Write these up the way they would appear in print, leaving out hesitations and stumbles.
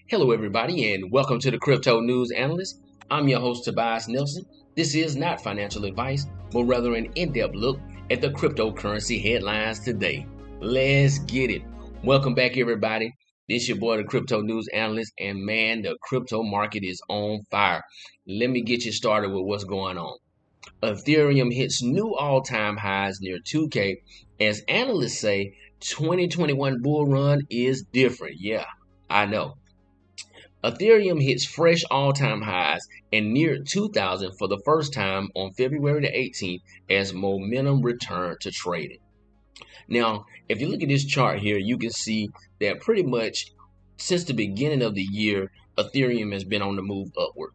Hello, everybody, and welcome to the Crypto News Analyst. I'm your host, Tobias Nelson. This is not financial advice, but rather an in-depth look at the cryptocurrency headlines today. Let's get it. Welcome back, everybody. This your boy, the Crypto News Analyst, and man, the crypto market is on fire. Let me get you started with what's going on. Ethereum hits new all-time highs near 2K. As analysts say, 2021 bull run is different. Yeah, I know. Ethereum hits fresh all-time highs and near 2,000 for the first time on February the 18th as momentum returned to trading. Now, if you look at this chart here, you can see that pretty much since the beginning of the year, Ethereum has been on the move upward.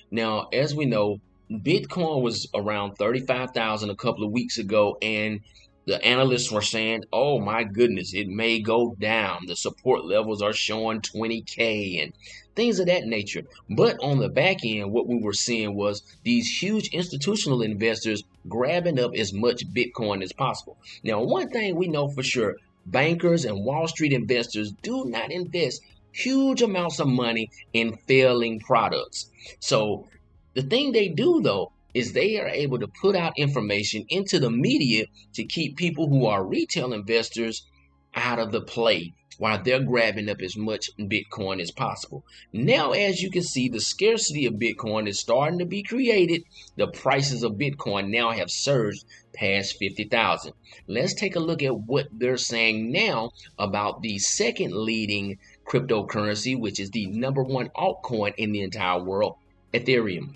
Now, as we know, Bitcoin was around 35,000 a couple of weeks ago, and the analysts were saying, oh my goodness, it may go down. The support levels are showing 20K and things of that nature. But on the back end, what we were seeing was these huge institutional investors grabbing up as much Bitcoin as possible. Now, one thing we know for sure, bankers and Wall Street investors do not invest huge amounts of money in failing products. So the thing they do, though, is they are able to put out information into the media to keep people who are retail investors out of the play while they're grabbing up as much Bitcoin as possible. Now, as you can see, the scarcity of Bitcoin is starting to be created. The prices of Bitcoin now have surged past 50,000. Let's take a look at what they're saying now about the second leading cryptocurrency, which is the number one altcoin in the entire world, Ethereum.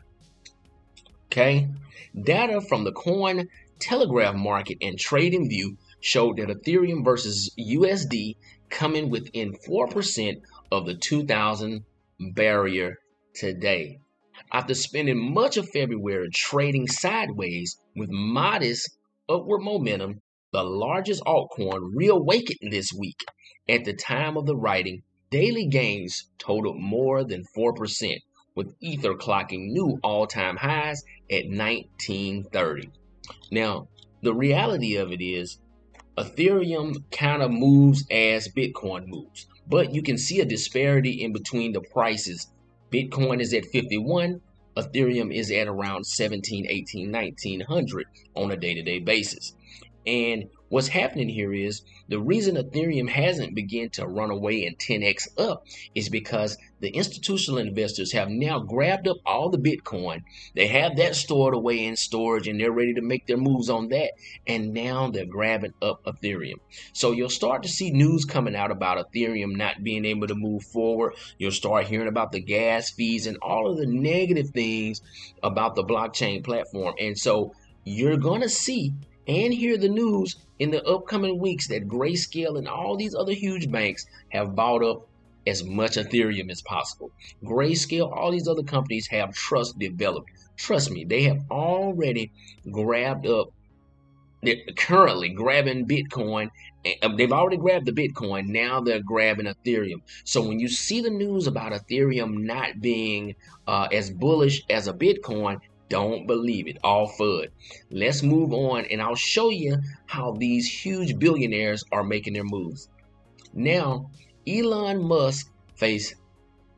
Okay, data from the Coin Telegraph market and Trading View showed that Ethereum versus USD coming within 4% of the 2,000 barrier today. After spending much of February trading sideways with modest upward momentum, the largest altcoin reawakened this week. At the time of the writing, daily gains totaled more than 4%. With Ether clocking new all-time highs at 1930. Now, the reality of it is Ethereum kind of moves as Bitcoin moves, but you can see a disparity in between the prices. Bitcoin is at 51, Ethereum is at around 17, 18, 1900 on a day-to-day basis. And what's happening here is the reason Ethereum hasn't begun to run away and 10x up is because the institutional investors have now grabbed up all the Bitcoin. They have that stored away in storage and they're ready to make their moves on that. And now they're grabbing up Ethereum. So you'll start to see news coming out about Ethereum not being able to move forward. You'll start hearing about the gas fees and all of the negative things about the blockchain platform. And so you're going to see and hear the news in the upcoming weeks that Grayscale and all these other huge banks have bought up as much Ethereum as possible. Grayscale, all these other companies have trust developed. Trust me, they have already grabbed up, they're currently grabbing Bitcoin. They've already grabbed the Bitcoin. Now they're grabbing Ethereum. So when you see the news about Ethereum not being as bullish as a Bitcoin, don't believe it. All FUD. Let's move on and I'll show you how these huge billionaires are making their moves. Now, Elon Musk faced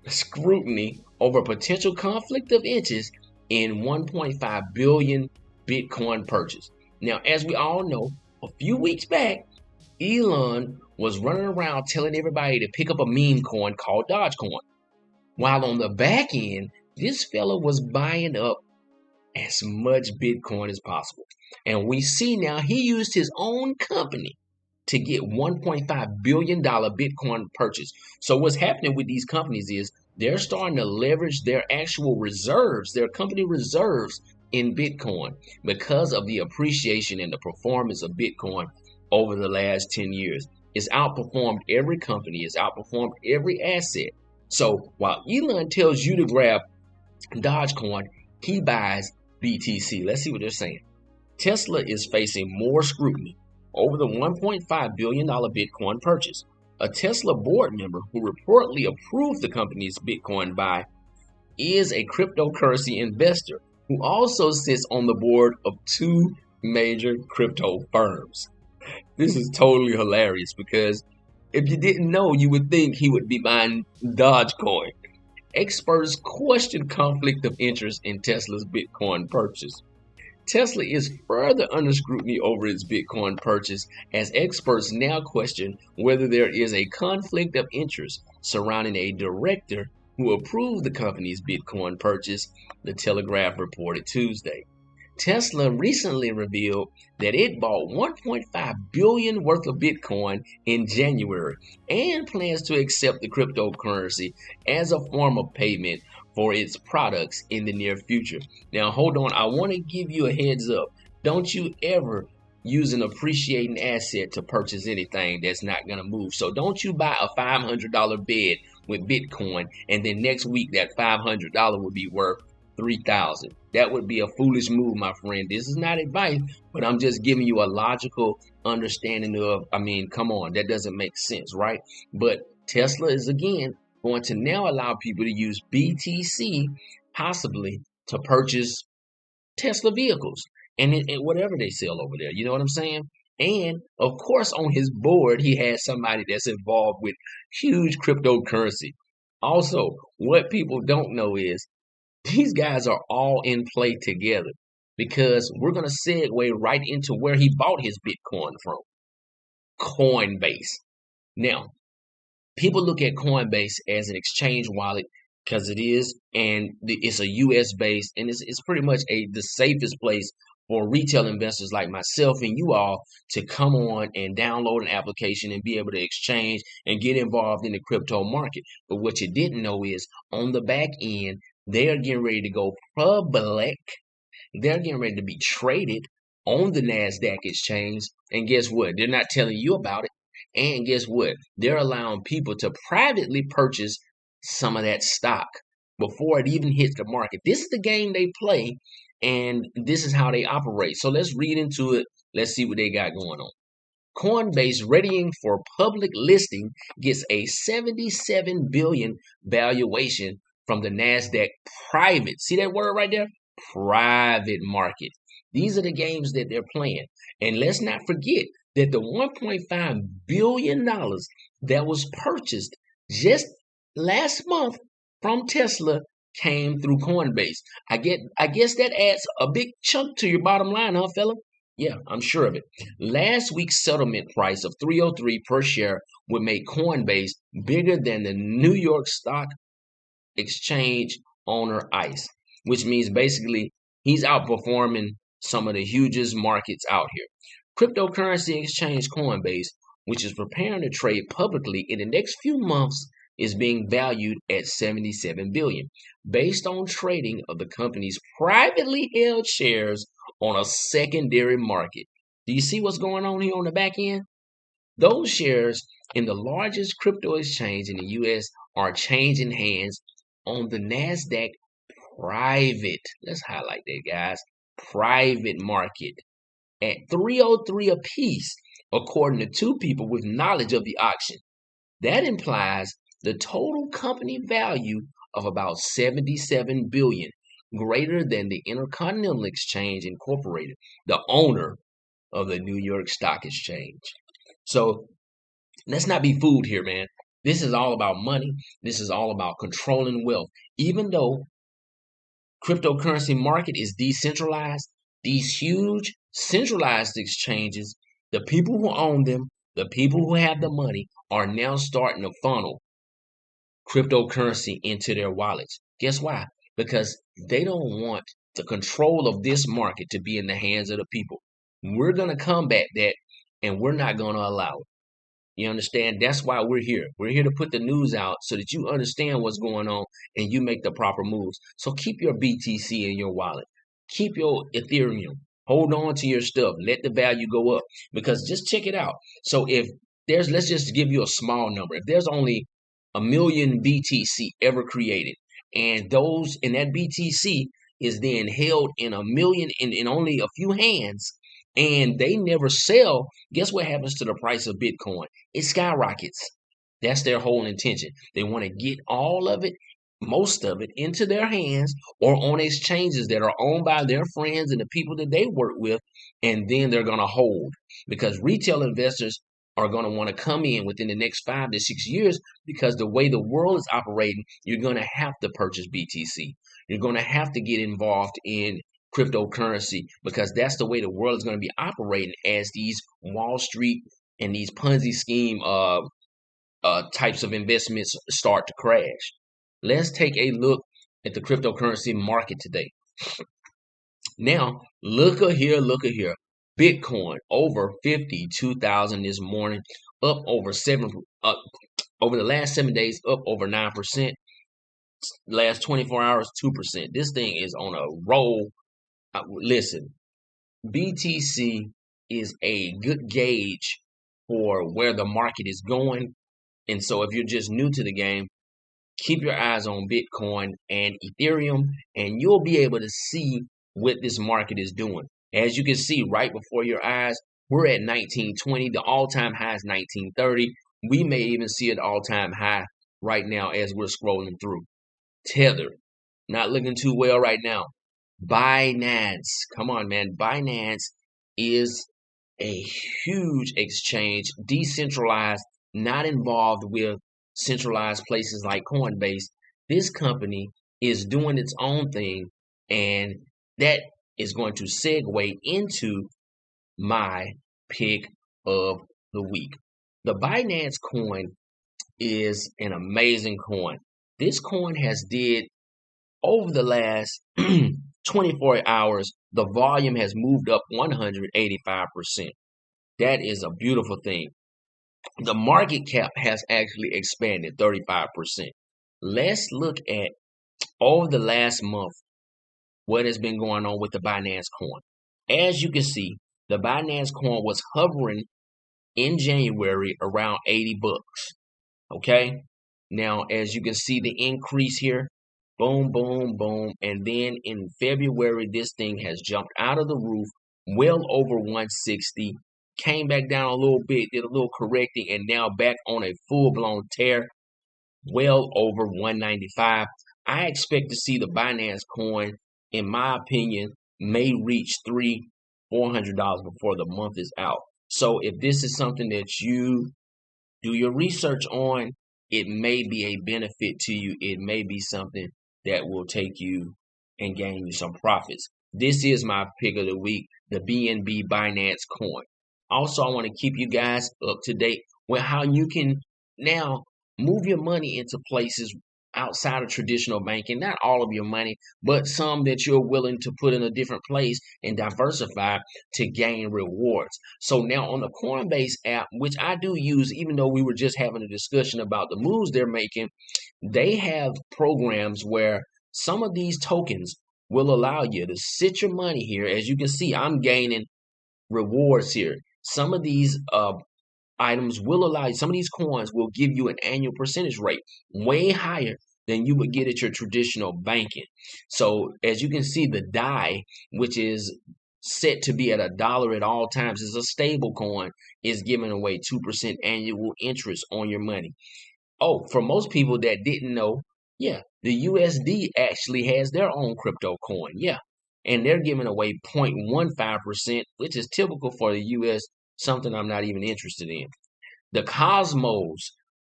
scrutiny over potential conflict of interest in 1.5 billion Bitcoin purchase. Now, as we all know, a few weeks back, Elon was running around telling everybody to pick up a meme coin called Dogecoin. While on the back end, this fella was buying up as much Bitcoin as possible. And we see now he used his own company to get $1.5 billion Bitcoin purchase. So what's happening with these companies is they're starting to leverage their actual reserves, their company reserves in Bitcoin because of the appreciation and the performance of Bitcoin over the last 10 years. It's outperformed every company, it's outperformed every asset. So while Elon tells you to grab Dogecoin, he buys BTC. Let's see what they're saying. Tesla is facing more scrutiny over the $1.5 billion Bitcoin purchase. A Tesla board member who reportedly approved the company's Bitcoin buy is a cryptocurrency investor who also sits on the board of two major crypto firms. This is totally hilarious because If you didn't know, you would think he would be buying Dogecoin. Experts question conflict of interest in Tesla's Bitcoin purchase. Tesla is further under scrutiny over its Bitcoin purchase as experts now question whether there is a conflict of interest surrounding a director who approved the company's Bitcoin purchase, the Telegraph reported Tuesday. Tesla recently revealed that it bought 1.5 billion worth of Bitcoin in January and plans to accept the cryptocurrency as a form of payment for its products in the near future. Now, hold on. I want to give you a heads up. Don't you ever use an appreciating asset to purchase anything that's not going to move. So don't you buy a $500 bed with Bitcoin and then next week that $500 will be worth 3,000. That would be a foolish move, my friend. This is not advice, but I'm just giving you a logical understanding of, come on, that doesn't make sense, right? But Tesla is again going to now allow people to use BTC possibly to purchase Tesla vehicles and whatever they sell over there. You know what I'm saying? And of course, on his board, he has somebody that's involved with huge cryptocurrency. Also, what people don't know is these guys are all in play together because we're going to segue right into where he bought his Bitcoin from. Coinbase. Now, people look at Coinbase as an exchange wallet because it is, and it's a U.S. based, and it's pretty much the safest place for retail investors like myself and you all to come on and download an application and be able to exchange and get involved in the crypto market. But what you didn't know is on the back end, they are getting ready to go public. They're getting ready to be traded on the NASDAQ exchange. And guess what? They're not telling you about it. And guess what? They're allowing people to privately purchase some of that stock before it even hits the market. This is the game they play, and this is how they operate. So let's read into it. Let's see what they got going on. Coinbase, readying for public listing, gets a $77 billion valuation from the NASDAQ private. See that word right there? Private market. These are the games that they're playing. And let's not forget that the $1.5 billion that was purchased just last month from Tesla came through Coinbase. I guess that adds a big chunk to your bottom line, huh, fella? Yeah, I'm sure of it. Last week's settlement price of $303 per share would make Coinbase bigger than the New York Stock Exchange owner ICE, which means basically he's outperforming some of the hugest markets out here. Cryptocurrency exchange Coinbase, which is preparing to trade publicly in the next few months, is being valued at $77 billion, based on trading of the company's privately held shares on a secondary market. Do you see what's going on here on the back end? Those shares in the largest crypto exchange in the U.S. are changing hands on the NASDAQ private. Let's highlight that, guys. Private market at $303 a piece, according to two people with knowledge of the auction. That implies the total company value of about $77 billion, greater than the Intercontinental Exchange Incorporated, the owner of the New York Stock Exchange. So let's not be fooled here, man. This is all about money. This is all about controlling wealth. Even though cryptocurrency market is decentralized, these huge centralized exchanges, the people who own them, the people who have the money, are now starting to funnel cryptocurrency into their wallets. Guess why? Because they don't want the control of this market to be in the hands of the people. We're going to combat that, and we're not going to allow it. You understand? That's why we're here. We're here to put the news out so that you understand what's going on and you make the proper moves. So keep your BTC in your wallet. Keep your Ethereum. Hold on to your stuff. Let the value go up. Because just check it out. So if there's, let's just give you a small number. If there's only 1 million BTC ever created, and that BTC is then held in 1 million in only a few hands, and they never sell, guess what happens to the price of Bitcoin? It skyrockets. That's their whole intention. They want to get all of it, most of it, into their hands or on exchanges that are owned by their friends and the people that they work with, and then they're going to hold. Because retail investors, are going to want to come in within the next 5 to 6 years, because the way the world is operating, you're going to have to purchase BTC. You're going to have to get involved in cryptocurrency, because that's the way the world is going to be operating as these Wall Street and these Ponzi scheme types of investments start to crash. Let's take a look at the cryptocurrency market today. Now, look at here. Bitcoin over 52,000 this morning, up over over the last 7 days, up over 9%. Last 24 hours, 2%. This thing is on a roll. Listen, BTC is a good gauge for where the market is going. And so if you're just new to the game, keep your eyes on Bitcoin and Ethereum, and you'll be able to see what this market is doing. As you can see right before your eyes, we're at 1920. The all-time high is 1930. We may even see an all-time high right now as we're scrolling through. Tether, not looking too well right now. Binance, come on, man. Binance is a huge exchange, decentralized, not involved with centralized places like Coinbase. This company is doing its own thing, and that is going to segue into my pick of the week. The Binance coin is an amazing coin. This coin has did over the last 24 hours, the volume has moved up 185%. That is a beautiful thing. The market cap has actually expanded 35%. Let's look at over the last month what has been going on with the Binance coin. As you can see, the Binance coin was hovering in January around 80 bucks. Okay? Now, as you can see the increase here, boom, boom, boom. And then in February, this thing has jumped out of the roof, well over 160, came back down a little bit, did a little correcting, and now back on a full-blown tear, well over 195. I expect to see the Binance coin, in my opinion, may reach $400 before the month is out. So if this is something that you do your research on, it may be a benefit to you. It may be something that will take you and gain you some profits. This is my pick of the week, the BNB Binance coin. Also, I want to keep you guys up to date with how you can now move your money into places outside of traditional banking. Not all of your money, but some that you're willing to put in a different place and diversify to gain rewards. So now on the Coinbase app, which I do use, even though we were just having a discussion about the moves they're making, they have programs where some of these tokens will allow you to sit your money here. As you can see, I'm gaining rewards here. Some of these items will allow you, some of these coins will give you an annual percentage rate way higher than you would get at your traditional banking. So as you can see, the DAI, which is set to be at $1 at all times, is a stable coin, is giving away 2% annual interest on your money. Oh, for most people that didn't know, yeah, the USD actually has their own crypto coin. Yeah. And they're giving away 0.15%, which is typical for the US, something I'm not even interested in. The Cosmos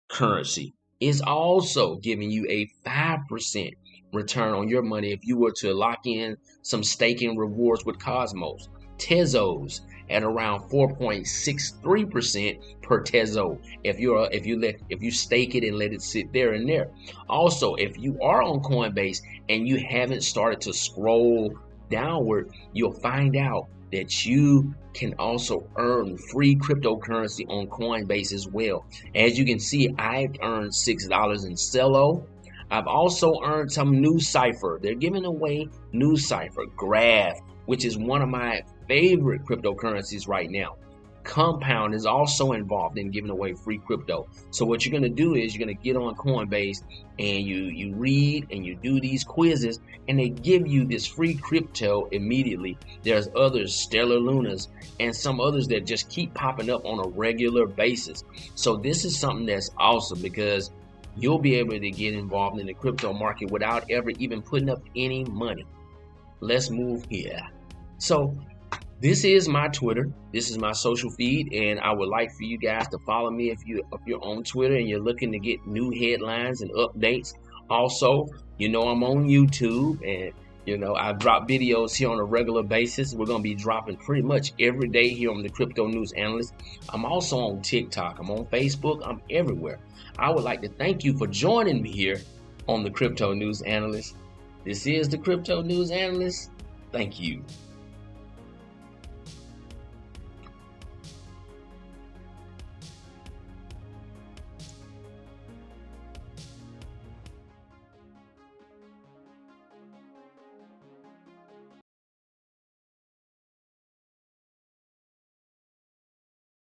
currency is also giving you a 5% return on your money if you were to lock in some staking rewards with Cosmos. Tezos at around 4.63% per Tezo if you stake it and let it sit there and there. Also, if you are on Coinbase and you haven't started to scroll downward, you'll find out that you can also earn free cryptocurrency on Coinbase as well. As you can see, I've earned $6 in Cello. I've also earned some New Cipher. They're giving away New Cipher, Graph, which is one of my favorite cryptocurrencies right now. Compound is also involved in giving away free crypto. So what you're going to do is you're going to get on Coinbase and you read and you do these quizzes and they give you this free crypto immediately. There's others, Stellar Lunas, and some others that just keep popping up on a regular basis. So this is something that's awesome because you'll be able to get involved in the crypto market without ever even putting up any money. Let's move here. So This is my Twitter. This is my social feed, and I would like for you guys to follow me if you're on Twitter and you're looking to get new headlines and updates. Also, I'm on YouTube, and I drop videos here on a regular basis. We're gonna be dropping pretty much every day here on the Crypto News Analyst. I'm also on TikTok. I'm on Facebook. I'm everywhere. I would like to thank you for joining me here on the Crypto News Analyst. This is the Crypto News Analyst. Thank you.